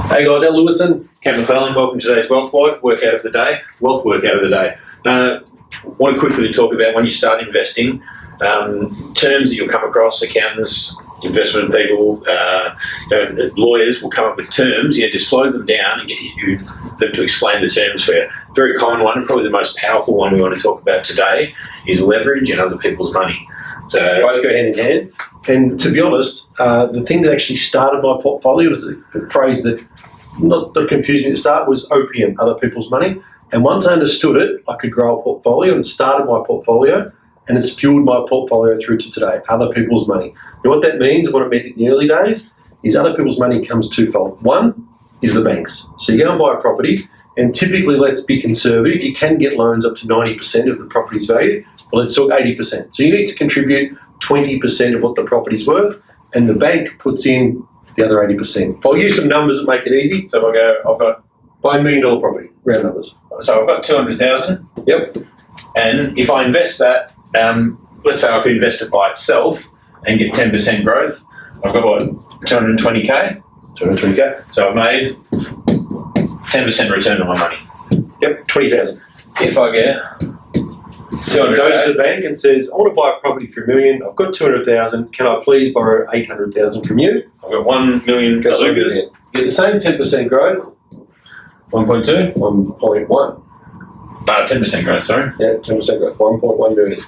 Hey guys, Al Lewison. Cam McClellan, welcome to today's Wealth Workout of the Day. Wealth Workout of the Day. Want quickly to talk about when you start investing, terms that you'll come across, accountants, investment people, lawyers will come up with terms. You need to slow them down and get them to explain the terms for you. Very common one, and probably the most powerful one we want to talk about today, is leverage and other people's money. So Both go hand in hand. And to be honest, the thing that actually started my portfolio was the phrase that confused me at the start was OPM, other people's money. And once I understood it, I could grow a portfolio, and it started my portfolio, and it's fueled my portfolio through to today, other people's money. You know what that means, and what it meant in the early days, is other people's money comes twofold. One is the banks. So you go and buy a property, and typically, let's be conservative, you can get loans up to 90% of the property's value, but let's talk 80%. So you need to contribute 20% of what the property's worth, and the bank puts in the other 80%. I'll use some numbers that make it easy. if I go, I've got Buy $1 million property, round numbers. So I've got 200,000. Yep. And if I invest that, let's say I could invest it by itself and get 10% growth. I've got what, 220k? 220k. So I've made 10% return on my money. Yep, 20,000. If I get 200k, Goes to the bank and says, I want to buy a property for $1 million. I've got 200,000. Can I please borrow 800,000 from you? I've got 1 million Goes to the lucas. bank. You get the same 10% growth. 1.2? 1.1. 10% growth, sorry. Yeah, 10% growth. 1.1 million.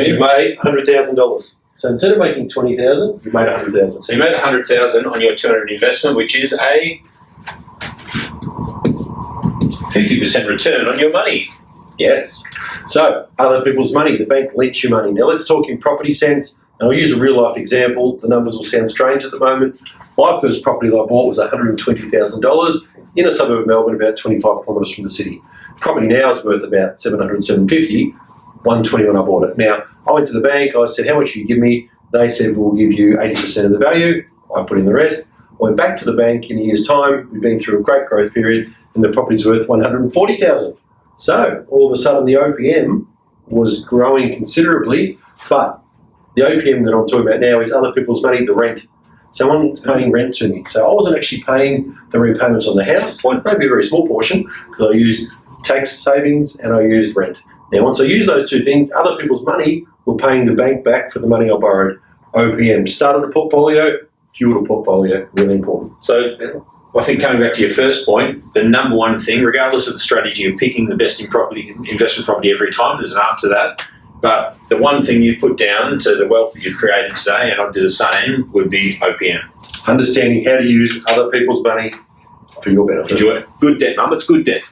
You've made $100,000. So instead of making 20,000, you made 100,000. So you made 100,000 on your 200 investment, which is a 50% return on your money. Yes. So, other people's money, the bank lends you money. Now, let's talk in property sense. And I'll use a real life example. The numbers will sound strange at the moment. My first property that I bought was $120,000 in a suburb of Melbourne, about 25 kilometres from the city. Property now is worth about $700, $750, $120 when I bought it. Now, I went to the bank, I said, how much do you give me? They said, we'll give you 80% of the value. I put in the rest. I went back to the bank in a year's time. We've been through a great growth period, and the property's worth $140,000. So, all of a sudden, the OPM was growing considerably, but the OPM that I'm talking about now is other people's money, the rent. Someone's paying rent to me. So I wasn't actually paying the repayments on the house, maybe a very small portion, because I used tax savings and I used rent. Now, once I used those two things, other people's money were paying the bank back for the money I borrowed. OPM started a portfolio, fueled a portfolio, really important. So I think coming back to your first point, the number one thing, regardless of the strategy of picking the best investment property every time, there's an art to that. But the one thing you put down to the wealth that you've created today, and I'd do the same, would be OPM. Understanding how to use other people's money for your benefit. Enjoy it. Good debt, Mum. It's good debt.